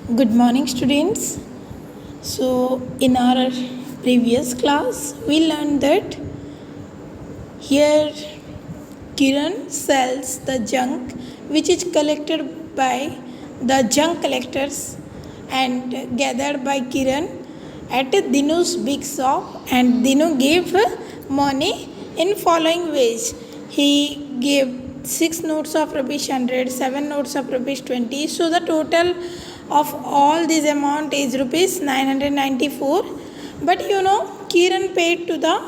Good morning, students. So, in our previous class, we learned that here Kiran sells the junk which is collected by the junk collectors and gathered by Kiran at Dinu's big shop, and Dinu gave money in following ways. He gave 6 notes of rupees 100, 7 notes of rupees 20. So the total of all this amount is rupees 994. But Kiran paid to the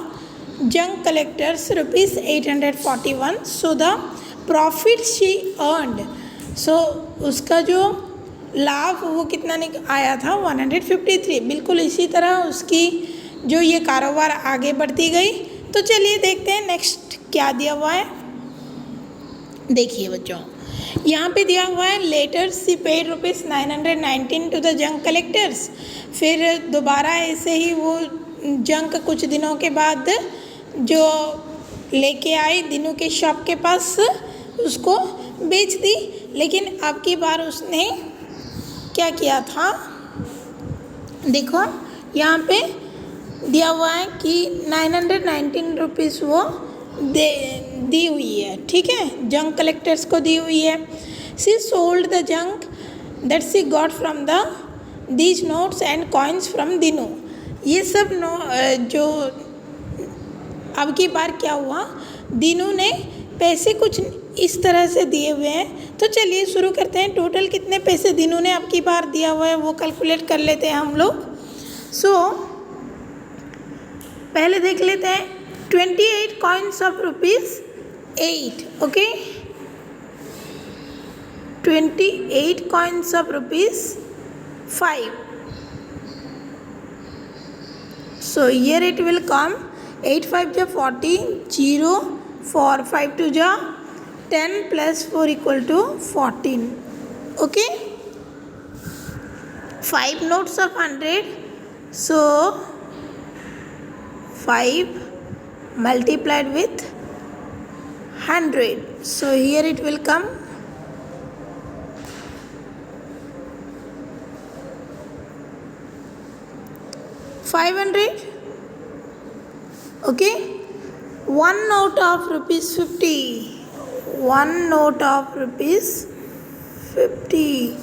junk collectors rupees 841. So the profit she earned, so उसका जो लाभ वो कितना आया था 153. बिल्कुल इसी तरह उसकी जो ये कारोबार आगे बढ़ती गई. तो चलिए देखते हैं नेक्स्ट क्या दिया हुआ है. देखिए बच्चों, यहाँ पे दिया हुआ है letter C paid rupees 919 to the junk collectors. फिर दोबारा ऐसे ही वो जंक कुछ दिनों के बाद जो लेके आए दिनों के शॉप के पास, उसको बेच दी. लेकिन अब की बार उसने क्या किया था, देखो यहाँ पे दिया हुआ है कि 919 रुपीज़ वो दी हुई है. ठीक है, जंक कलेक्टर्स को दी हुई है. She sold the junk that she got from the these notes and coins from Dinu. ये सब जो अब की बार क्या हुआ, दिनू ने पैसे कुछ इस तरह से दिए हुए हैं. तो चलिए शुरू करते हैं. टोटल कितने पैसे दिनू ने अब की बार दिया हुआ है वो कैलकुलेट कर लेते हैं हम लोग. सो पहले देख लेते हैं 28 coins of rupees 8. Okay, 28 coins of rupees 5. So here it will come 8 5 ja 40, 0 4 5 2 ja 10 plus 4 equal to 14. Okay, 5 notes of 100. So 5 multiplied with 100. So here it will come 500. Okay, one note of rupees 50. One note of rupees 50.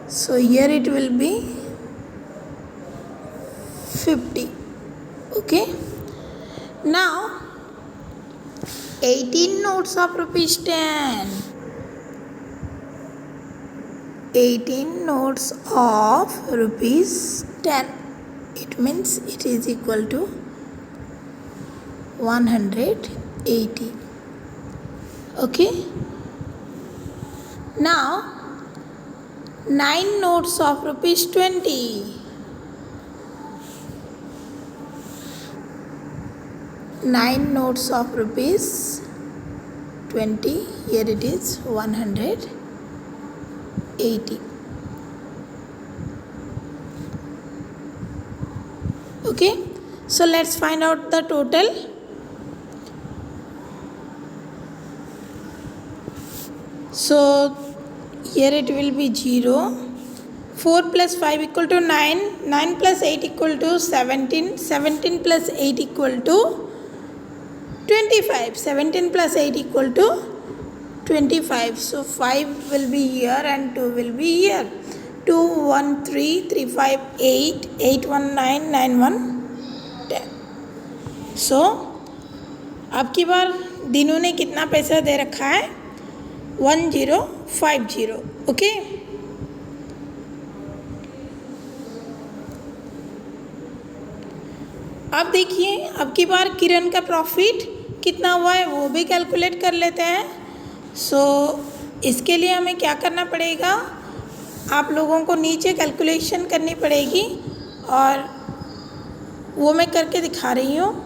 So here it will be 50. Okay, now 18 notes of rupees 10. 18 notes of rupees 10. It means it is equal to 180. Okay, now 9 notes of rupees 20. 9 notes of rupees 20. Here it is 180. Okay, so let's find out the total. So here it will be 0. 4 plus 5 equal to 9. 9 plus 8 equal to 17. 17 plus 8 equal to 25. 17 plus 8 equal to 25. So 5 will be here and 2 will be here. 2 1 3 3 5 8 8 1 9 9 1 10. So अब की बार दिनों ने कितना पैसा दे रखा है 1050. Okay, अब देखिए अब की बार किरण का प्रॉफिट कितना हुआ है वो भी कैलकुलेट कर लेते हैं. सो इसके लिए हमें क्या करना पड़ेगा, आप लोगों को नीचे कैलकुलेशन करनी पड़ेगी और वो मैं करके दिखा रही हूँ.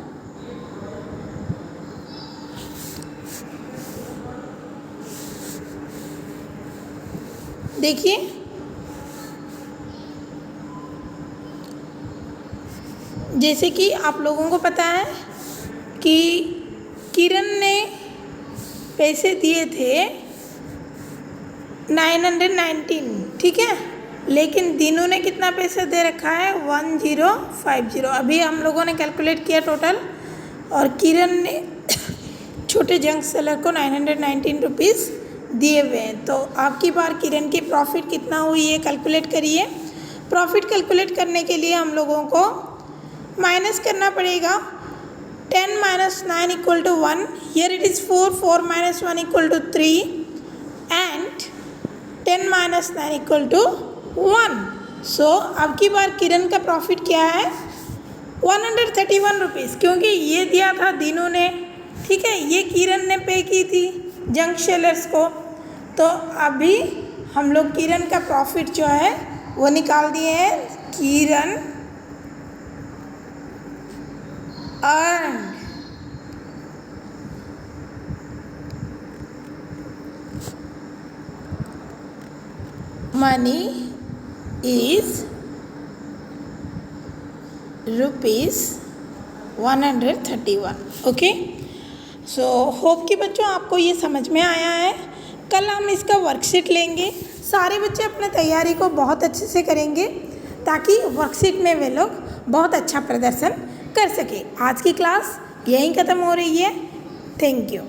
देखिए जैसे कि आप लोगों को पता है कि किरण ने पैसे दिए थे 919. ठीक है, लेकिन दीनू ने कितना पैसा दे रखा है 1050। अभी हम लोगों ने कैलकुलेट किया टोटल, और किरण ने छोटे जंक सेलर को 919 रुपीज़ दिए हुए हैं। तो आपकी बार किरण की प्रॉफिट कितना हुई है कैलकुलेट करिए। प्रॉफिट कैलकुलेट करने के लिए हम लोगों को माइनस करना पड़ेगा। 10 - 9 = 1, here it is 4, 4 - 1 = 3 and 10 - 9 = 1। सो अब की बार किरण का प्रॉफिट क्या है 131 रुपीज़, क्योंकि ये दिया था दीनू ने, ठीक है, ये किरण ने पे की थी जंक सेलर्स को। तो अभी हम लोग किरण का प्रॉफिट जो है वो निकाल दिए हैं। किरण earned money is ₹131। Okay, so hope कि बच्चों आपको ये समझ में आया है। कल हम इसका वर्कशीट लेंगे, सारे बच्चे अपने तैयारी को बहुत अच्छे से करेंगे ताकि वर्कशीट में वे लोग बहुत अच्छा प्रदर्शन कर सके। आज की क्लास यहीं ख़त्म हो रही है। Thank you.